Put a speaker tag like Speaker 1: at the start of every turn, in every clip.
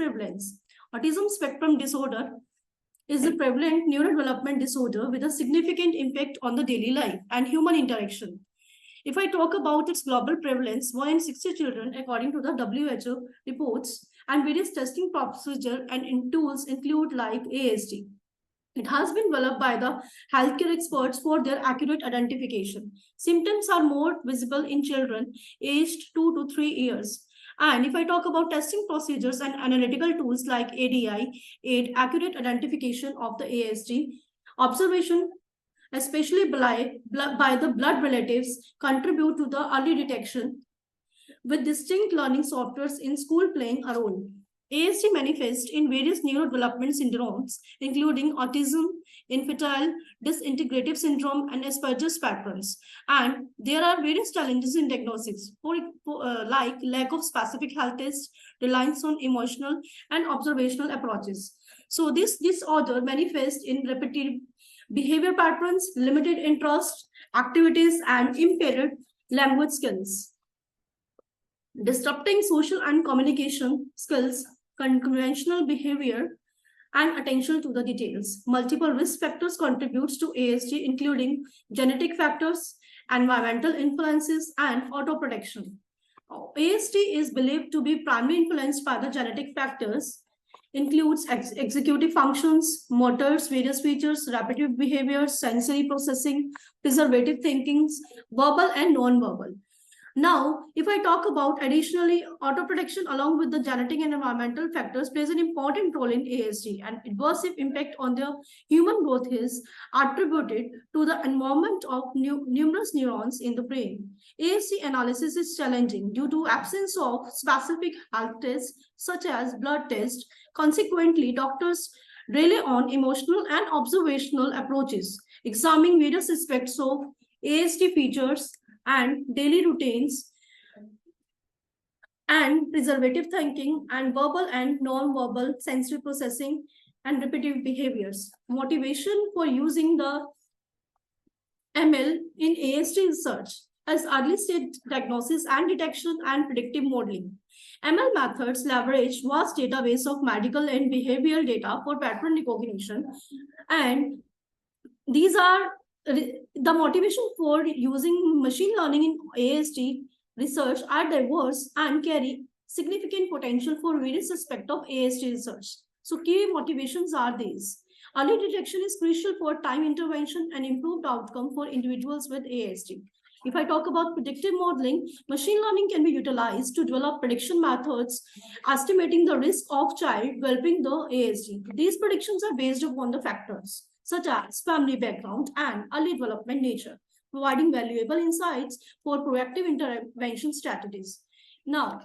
Speaker 1: prevalence. Autism spectrum disorder is a prevalent neurodevelopment disorder with a significant impact on the daily life and human interaction. If I talk about its global prevalence, 1 in 60 children, according to the WHO reports, and various testing procedures and tools include like ASD. It has been developed by the healthcare experts for their accurate identification. Symptoms are more visible in children aged 2 to 3 years. And if I talk about testing procedures and analytical tools like ADI, aid accurate identification of the ASD, observation, especially by the blood relatives, contribute to the early detection with distinct learning softwares in school playing a role. ASD manifests in various neurodevelopment syndromes, including autism, infantile disintegrative syndrome, and Asperger's patterns. And there are various challenges in diagnosis, like lack of specific health tests, reliance on emotional and observational approaches. So this disorder manifests in repetitive behavior patterns, limited interest, activities, and impaired language skills. Disrupting social and communication skills, conventional behavior, and attention to the details. Multiple risk factors contributes to ASD, including genetic factors, environmental influences, and autoprotection. ASD is believed to be primarily influenced by the genetic factors, includes executive functions, motors, various features, repetitive behaviors, sensory processing, preservative thinkings, verbal and non-verbal. Now, if I talk about additionally, autoprotection along with the genetic and environmental factors plays an important role in ASD, and adverse impact on the human growth is attributed to the involvement of numerous neurons in the brain. ASD analysis is challenging due to absence of specific health tests such as blood tests. Consequently, doctors rely on emotional and observational approaches, examining various aspects of ASD features and daily routines, and preservative thinking, and verbal and non-verbal sensory processing, and repetitive behaviors. Motivation for using the ML in ASD research as early stage diagnosis and detection and predictive modeling. ML methods leverage vast database of medical and behavioral data for pattern recognition, and these are the motivation for using machine learning in ASD research are diverse and carry significant potential for various aspects of ASD research. So key motivations are these. Early detection is crucial for time intervention and improved outcome for individuals with ASD. If I talk about predictive modeling, machine learning can be utilized to develop prediction methods, estimating the risk of child developing the ASD. These predictions are based upon the factors such as family background and early development nature, providing valuable insights for proactive intervention strategies. Now,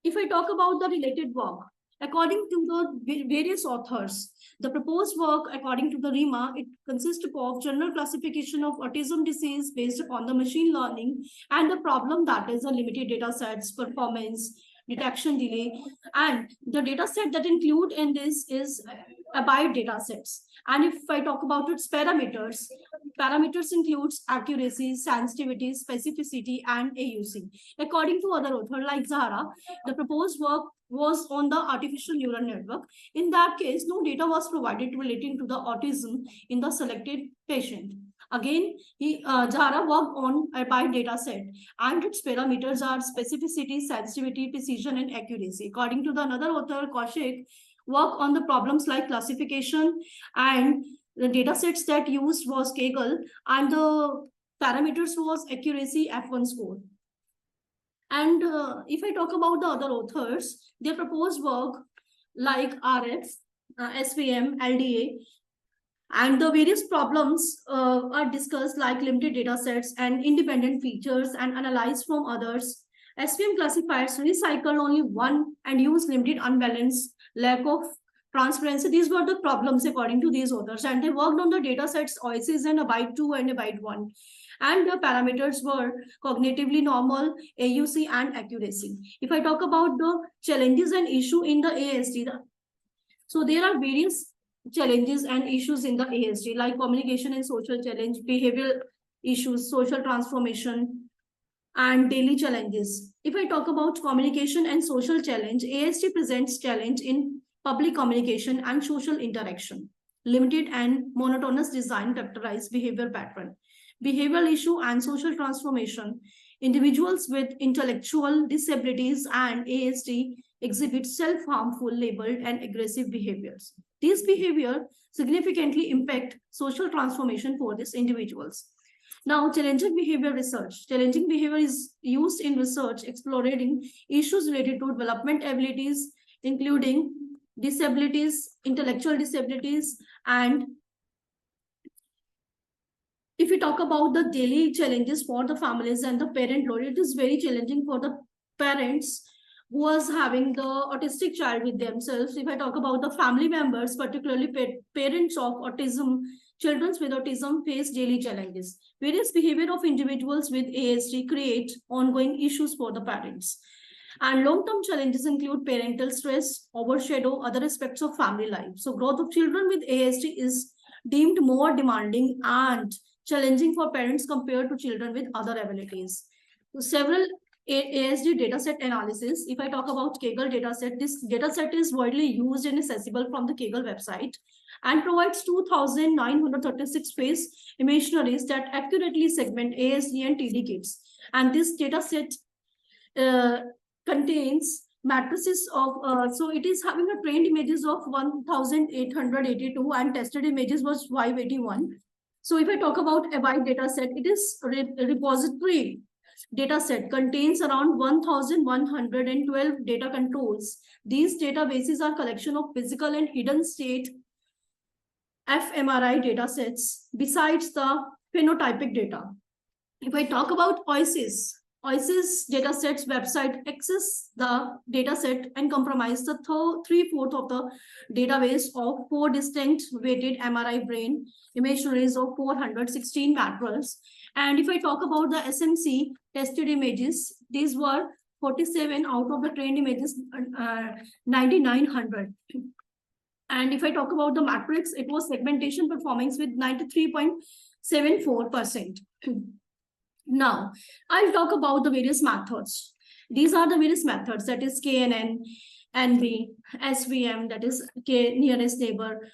Speaker 1: if I talk about the related work, according to the various authors, the proposed work, according to the RIMA, it consists of general classification of autism disease based upon the machine learning and the problem that is a limited data sets, performance, detection delay, and the data set that include in this is abide data sets. And if I talk about its parameters includes accuracy, sensitivity, specificity, and AUC. According to other author like Zahra, the proposed work was on the artificial neural network. In that case, no data was provided relating to the autism in the selected patient. Again, Zahra worked on a abide data set, and its parameters are specificity, sensitivity, precision, and accuracy. According to the another author, Kaushik, work on the problems like classification, and the data sets that used was Kaggle, and the parameters was accuracy F1 score. And if I talk about the other authors, their proposed work like RF, SVM, LDA, and the various problems are discussed like limited data sets and independent features and analyzed from others. SVM classifiers recycle only one and use limited unbalanced, lack of transparency. These were the problems according to these authors, and they worked on the data sets OSIS and Abide 2 and Abide 1. And the parameters were cognitively normal, AUC, and accuracy. If I talk about the challenges and issue in the ASD, so there are various challenges and issues in the ASD like communication and social challenge, behavioral issues, social transformation, and daily challenges. If I talk about communication and social challenge, ASD presents challenge in public communication and social interaction. Limited and monotonous design characterize behavior pattern. Behavioral issue and social transformation. Individuals with intellectual disabilities and ASD exhibit self-harmful, labeled, and aggressive behaviors. These behaviors significantly impact social transformation for these individuals. Now, challenging behavior research. Challenging behavior is used in research exploring issues related to development abilities, including disabilities, intellectual disabilities, and if we talk about the daily challenges for the families and the parent load, it is very challenging for the parents who was having the autistic child with themselves. If I talk about the family members, particularly parents of autism, children with autism face daily challenges. Various behavior of individuals with ASD create ongoing issues for the parents. And long-term challenges include parental stress, overshadow other aspects of family life. So growth of children with ASD is deemed more demanding and challenging for parents compared to children with other abilities. So several ASD dataset analysis. If I talk about Kaggle dataset, this dataset is widely used and accessible from the Kaggle website and provides 2,936 face imaginaries that accurately segment ASD and TD kids. And this dataset contains matrices of, so it is having a trained images of 1,882 and tested images was 581. So if I talk about a wide data set, it is repository data set contains around 1,112 data controls. These databases are collection of physical and hidden state fMRI data sets besides the phenotypic data. If I talk about OISIS datasets website access the dataset and comprise the 3/4 of the database of 4 distinct weighted MRI brain imaginaries of 416 matrals. And if I talk about the SMC tested images, these were 47 out of the trained images, 9,900. And if I talk about the matrix, it was segmentation performance with 93.74%. Now, I'll talk about the various methods. These are the various methods, that is KNN, NB, SVM, that is K nearest neighbor,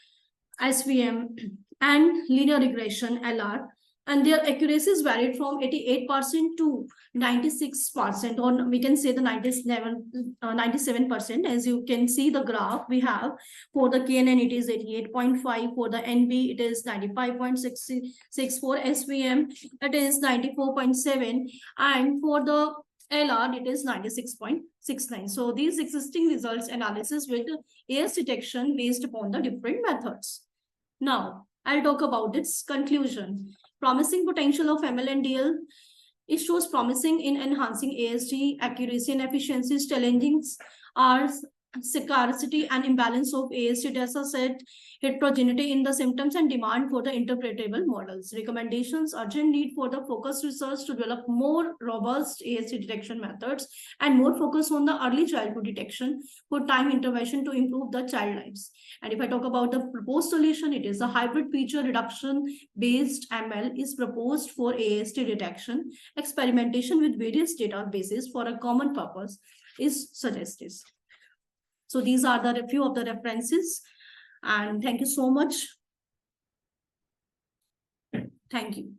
Speaker 1: SVM, and linear regression, LR. And their accuracies varied from 88% to 96%, or we can say the 97%. As you can see the graph we have for the KNN, it is 88.5, for the NB, it is 95.66, for SVM, it is 94.7, and for the LR, it is 96.69. So these existing results analysis with AS detection based upon the different methods. Now, I'll talk about its conclusion. Promising potential of ML and DL. It shows promising in enhancing ASD accuracy and efficiencies. Challenges are scarcity and imbalance of ASD data set, heterogeneity in the symptoms, and demand for the interpretable models. Recommendations: urgent need for the focused research to develop more robust ASD detection methods and more focus on the early childhood detection for time intervention to improve the child lives. And if I talk about the proposed solution, it is a hybrid feature reduction based ML is proposed for ASD detection. Experimentation with various databases for a common purpose is suggested. So these are the few of the references, and thank you so much. Thank you.